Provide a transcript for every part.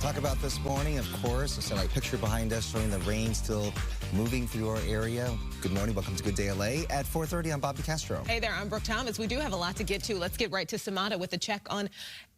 Talk about this morning, of course, a satellite picture behind us showing the rain still moving through our area. Good morning. Welcome to Good Day LA. At 4:30, I'm Bobby Castro. Hey there, I'm Brooke Thomas. We do have a lot to get to. Let's get right to Samada with a check on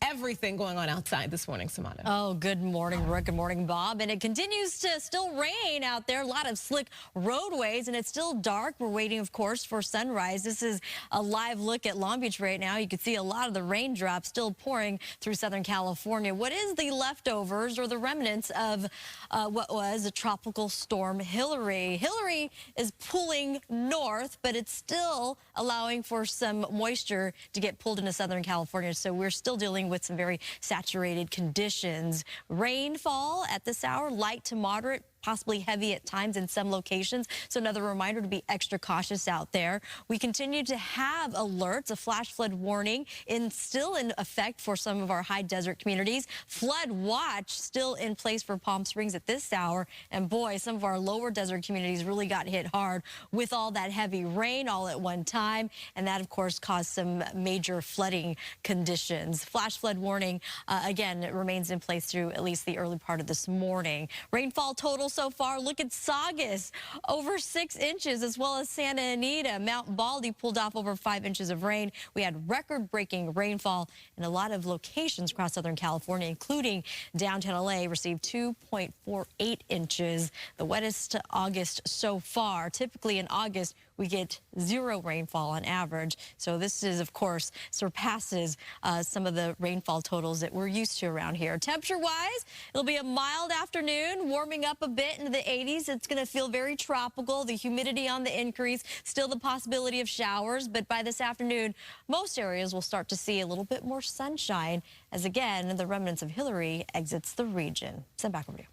everything going on outside this morning, Samada. Oh, good morning, Brooke. Good morning, Bob. And it continues to still rain out there. A lot of slick roadways, and it's still dark. We're waiting, of course, for sunrise. This is a live look at Long Beach right now. You can see a lot of the raindrops still pouring through Southern California. What is the leftovers or the remnants of what was a tropical storm Hilary? Hilary is pulling north, but it's still allowing for some moisture to get pulled into Southern California. So we're still dealing with some very saturated conditions. Rainfall at this hour, light to moderate, possibly heavy at times in some locations. So another reminder to be extra cautious out there. We continue to have alerts, a flash flood warning still in effect for some of our high desert communities. Flood watch still in place for Palm Springs at this hour. And boy, some of our lower desert communities really got hit hard with all that heavy rain all at one time. And that, of course, caused some major flooding conditions. Flash flood warning, again, it remains in place through at least the early part of this morning. Rainfall total so far, look at Saugus, over 6 inches, as well as Santa Anita. Mount Baldy pulled off over 5 inches of rain. We had record-breaking rainfall in a lot of locations across Southern California, including downtown LA, received 2.48 inches, the wettest August so far. Typically in August, we get 0 rainfall on average. So this is, of course, surpasses some of the rainfall totals that we're used to around here. Temperature-wise, it'll be a mild afternoon, warming up a bit into the 80s. It's going to feel very tropical. The humidity on the increase, still the possibility of showers. But by this afternoon, most areas will start to see a little bit more sunshine as, again, the remnants of Hilary exits the region. Send back over to you.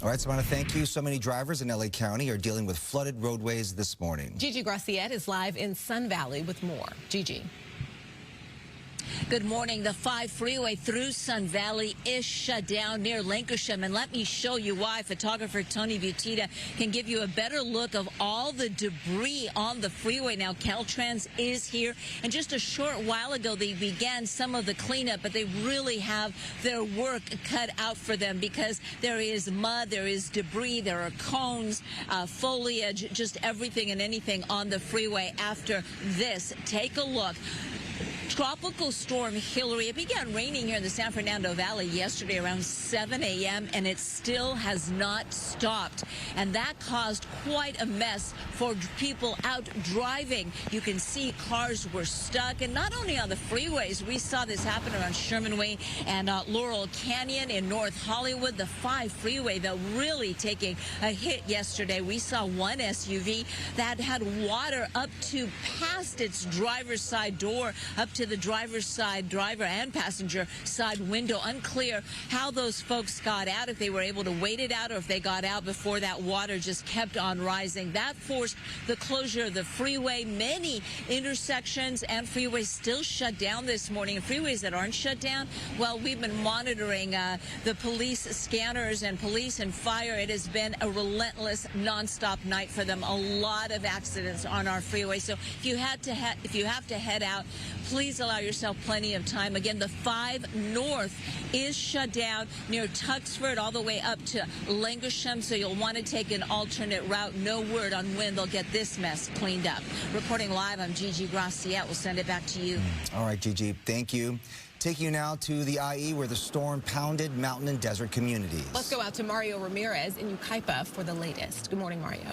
All right, Samantha, thank you. So many drivers in LA County are dealing with flooded roadways this morning. Gigi Graciette is live in Sun Valley with more. Gigi. Good morning. The 5 freeway through Sun Valley is shut down near Lankershim, and let me show you why. Photographer Tony Butita can give you a better look of all the debris on the freeway. Now, Caltrans is here, and just a short while ago, they began some of the cleanup, but they really have their work cut out for them because there is mud, there is debris, there are cones, foliage, just everything and anything on the freeway after this. Take a look. Tropical storm Hilary, it began raining here in the San Fernando Valley yesterday around 7 a.m. and it still has not stopped. And that caused quite a mess for people out driving. You can see cars were stuck, and not only on the freeways. We saw this happen around Sherman Way and Laurel Canyon in North Hollywood. The 5 freeway, though, really taking a hit yesterday. We saw one SUV that had water up to past its driver's side door, up to the driver's side, driver and passenger side window. Unclear how those folks got out, if they were able to wait it out or if they got out before that water just kept on rising. That forced the closure of the freeway. Many intersections and freeways still shut down this morning. And freeways that aren't shut down, well, we've been monitoring the police scanners and police and fire. It has been a relentless nonstop night for them. A lot of accidents on our freeway. So if you have to head out, please allow yourself plenty of time. Again, the 5 North is shut down near Tuxford all the way up to Lankershim, so you'll want to take an alternate route. No word on when they'll get this mess cleaned up. Reporting live, I'm Gigi Graciette. We'll send it back to you. All right, Gigi, thank you. Taking you now to the IE where the storm pounded mountain and desert communities. Let's go out to Mario Ramirez in Yucaipa for the latest. Good morning, Mario.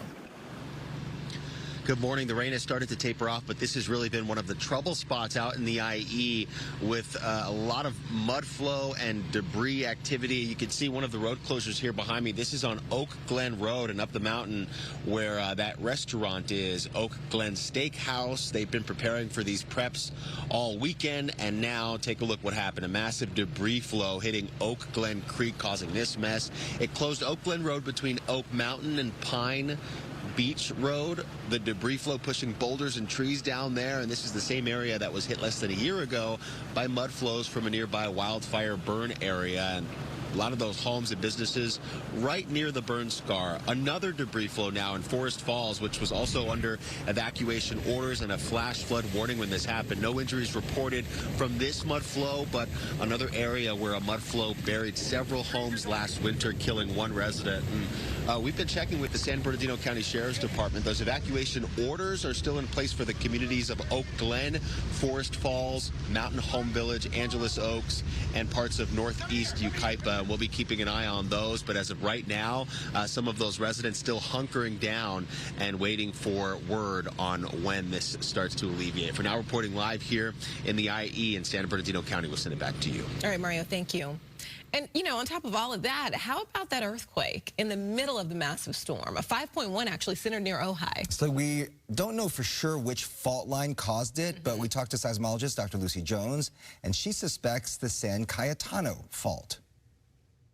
Good morning. The rain has started to taper off, but this has really been one of the trouble spots out in the IE with a lot of mud flow and debris activity. You can see one of the road closures here behind me. This is on Oak Glen Road and up the mountain where that restaurant is, Oak Glen Steakhouse. They've been preparing for these preps all weekend, and now take a look what happened. A massive debris flow hitting Oak Glen Creek, causing this mess. It closed Oak Glen Road between Oak Mountain and Pine Beach Road. The debris flow pushing boulders and trees down there, and this is the same area that was hit less than a year ago by mud flows from a nearby wildfire burn area. And A lot of those homes and businesses right near the burn scar. Another debris flow now in Forest Falls, which was also under evacuation orders and a flash flood warning when this happened. No injuries reported from this mud flow, but another area where a mud flow buried several homes last winter, killing one resident. And, we've been checking with the San Bernardino County Sheriff's Department. Those evacuation orders are still in place for the communities of Oak Glen, Forest Falls, Mountain Home Village, Angeles Oaks, and parts of northeast Yucaipa. We'll be keeping an eye on those, but as of right now, some of those residents still hunkering down and waiting for word on when this starts to alleviate. For now, reporting live here in the IE in San Bernardino County. We'll send it back to you. All right, Mario, thank you. And, you know, on top of all of that, how about that earthquake in the middle of the massive storm? A 5.1 actually centered near Ojai. So we don't know for sure which fault line caused it, but we talked to seismologist Dr. Lucy Jones, and she suspects the San Cayetano fault.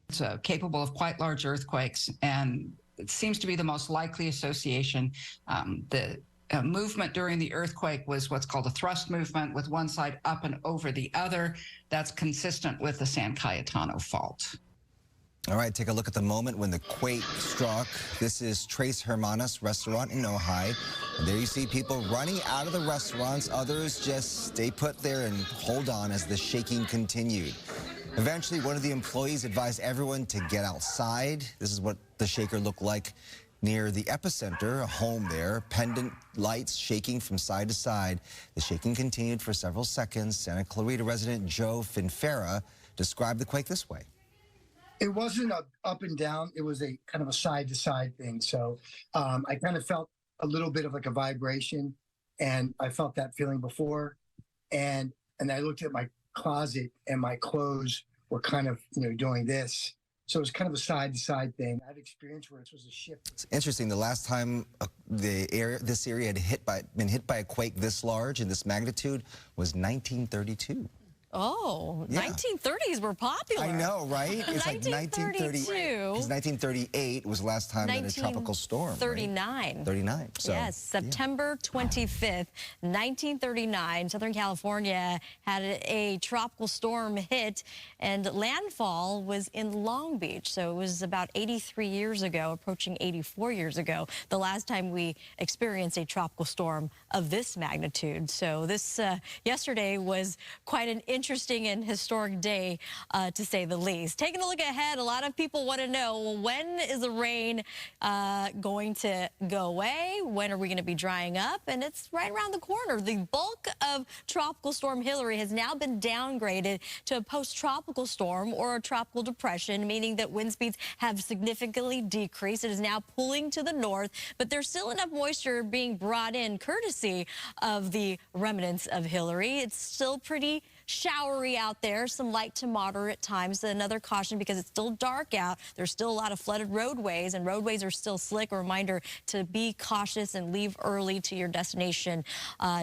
It's capable of quite large earthquakes, and it seems to be the most likely association. The movement during the earthquake was what's called a thrust movement, with one side up and over the other. That's consistent with the San Cayetano fault. All right, take a look at the moment when the quake struck. This is Tres Hermanas restaurant in Ojai. And there you see people running out of the restaurants. Others just stay put there and hold on as the shaking continued. Eventually, one of the employees advised everyone to get outside. This is what the shaker looked like near the epicenter, a home there. Pendant lights shaking from side to side. The shaking continued for several seconds. Santa Clarita resident Joe Finfera described the quake this way. It wasn't a up and down. It was a kind of a side to side thing. So I kind of felt a little bit of like a vibration, and I felt that feeling before. And I looked at my closet, and my clothes were kind of, doing this. So it was kind of a side-to-side thing. I've experienced where it was a shift. It's interesting. The last time this area had been hit by a quake this large and this magnitude was 1932. Oh, Yeah. 1930s were popular. I know, right? It's like 1932. Because 1938 was the last time that a tropical storm. 1939. Right? 39. So, yes, September 25th, 1939. Southern California had a tropical storm hit, and landfall was in Long Beach. So it was about 83 years ago, approaching 84 years ago, the last time we experienced a tropical storm of this magnitude. So this yesterday was quite an interesting and historic day, to say the least. Taking a look ahead, a lot of people want to know, well, when is the rain going to go away? When are we going to be drying up? And it's right around the corner. The bulk of Tropical Storm Hilary has now been downgraded to a post-tropical storm or a tropical depression, meaning that wind speeds have significantly decreased. It is now pulling to the north, but there's still enough moisture being brought in courtesy of the remnants of Hilary. It's still pretty showery out there, some light to moderate times. Another caution, because it's still dark out, there's still a lot of flooded roadways, and roadways are still slick. A reminder to be cautious and leave early to your destination.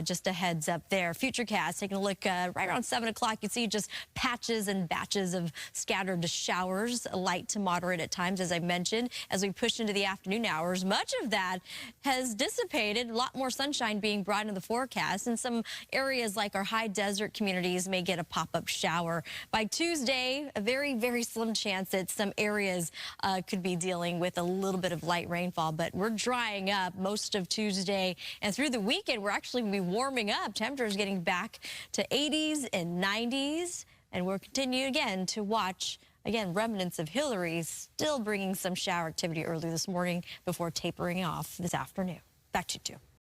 Just a heads up there. Futurecast, taking a look right around 7 o'clock, you see just patches and batches of scattered showers, light to moderate at times, as I mentioned. As we push into the afternoon hours, much of that has dissipated. A lot more sunshine being brought into the forecast, and some areas like our high desert communities may get a pop-up shower. By Tuesday, a very, very slim chance that some areas could be dealing with a little bit of light rainfall, but we're drying up most of Tuesday, and through the weekend, we're actually going to be warming up. Temperatures getting back to 80s and 90s, and we'll continue again to watch, again, remnants of Hilary still bringing some shower activity early this morning before tapering off this afternoon. Back to you two.